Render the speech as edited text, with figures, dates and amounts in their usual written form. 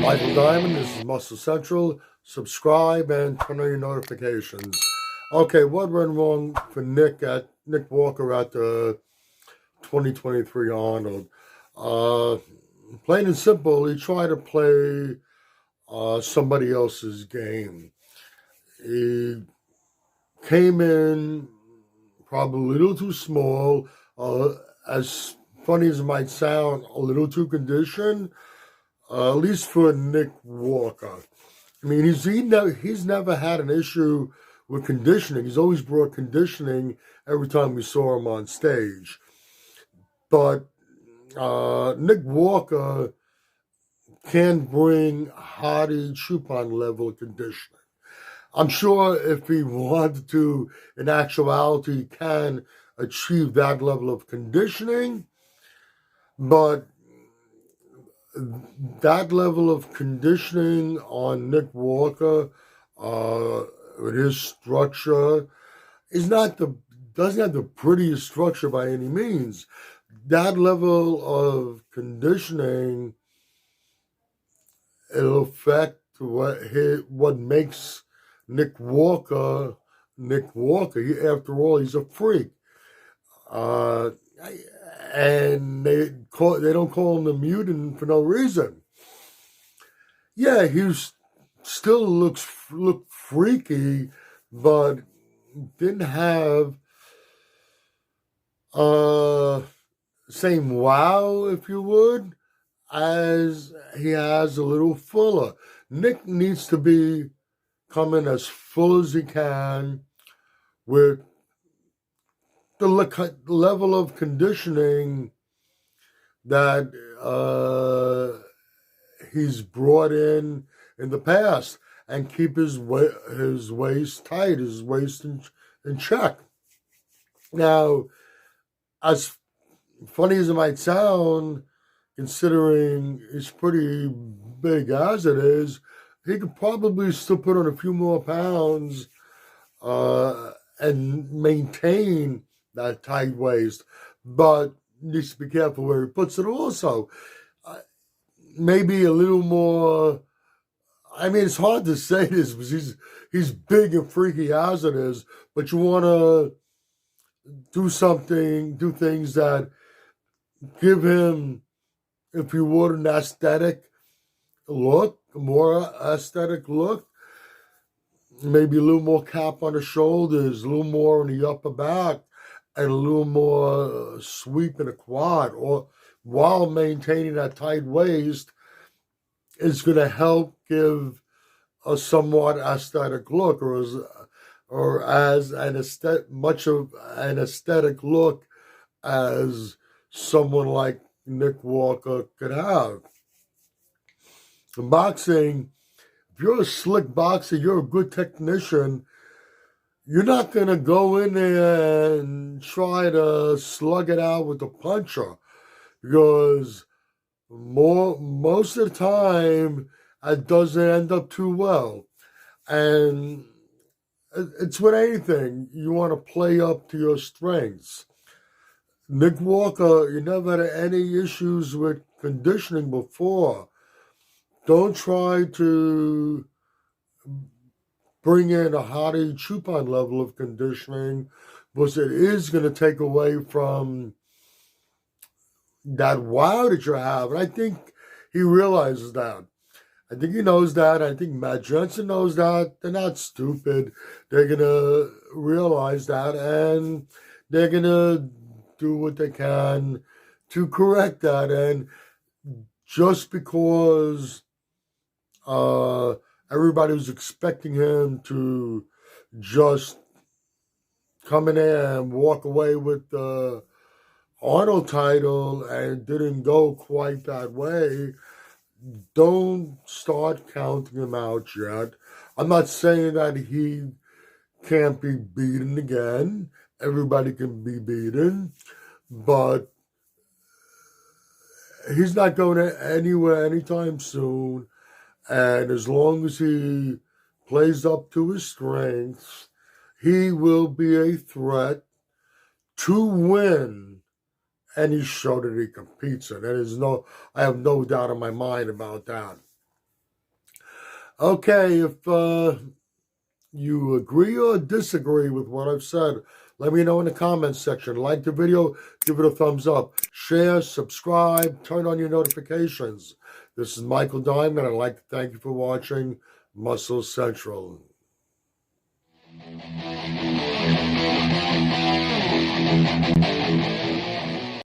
Michael Diamond, this is Muscle Central. Subscribe and turn on your notifications. Okay, what went wrong for Nick Walker at the 2023 Arnold? Plain and simple, he tried to play somebody else's game. He came in probably a little too small, as funny as it might sound, a little too conditioned, at least for Nick Walker. I mean, he's never had an issue with conditioning. He's always brought conditioning every time we saw him on stage. But Nick Walker can bring Hardy Chupon level conditioning. I'm sure if he wanted to, in actuality, he can achieve that level of conditioning, but that level of conditioning on Nick Walker, with his structure, doesn't have the prettiest structure by any means. That level of conditioning, it'll affect what makes Nick Walker. After all, he's a freak. And they don't call him the Mutant for no reason. Yeah, he still looked freaky, but didn't have same wow, if you would, as he has a little fuller. Nick needs to be coming as full as he can with the level of conditioning that he's brought in the past, and keep his waist tight, his waist in check. Now, as funny as it might sound, considering he's pretty big as it is, he could probably still put on a few more pounds and maintain that tight waist, but needs to be careful where he puts it also. Maybe a little more. I mean, it's hard to say this because he's big and freaky as it is, but you want to do things that give him, if you would, an aesthetic look, a more aesthetic look. Maybe a little more cap on the shoulders, a little more on the upper back, and a little more sweep in the quad, or while maintaining that tight waist, is going to help give a somewhat aesthetic look, or as much of an aesthetic look as someone like Nick Walker could have. In boxing, if you're a slick boxer, you're a good technician, you're not going to go in there and try to slug it out with a puncher, because most of the time it doesn't end up too well. And it's with anything, you want to play up to your strengths. Nick Walker, you never had any issues with conditioning before. Don't try to bring in a Hardy Chupon level of conditioning, because it is going to take away from that wow that you have. And I think he realizes that. I think he knows that. I think Matt Jensen knows that. They're not stupid. They're going to realize that, and they're going to do what they can to correct that. And just because everybody was expecting him to just come in there and walk away with the Arnold title, and it didn't go quite that way, don't start counting him out yet. I'm not saying that he can't be beaten again. Everybody can be beaten, but he's not going anywhere anytime soon. And as long as he plays up to his strengths, he will be a threat to win any show that he competes in. I have no doubt in my mind about that. Okay, if you agree or disagree with what I've said, let me know in the comments section. Like the video, give it a thumbs up. Share, subscribe, turn on your notifications. This is Michael Diamond. I'd like to thank you for watching Muscle Central.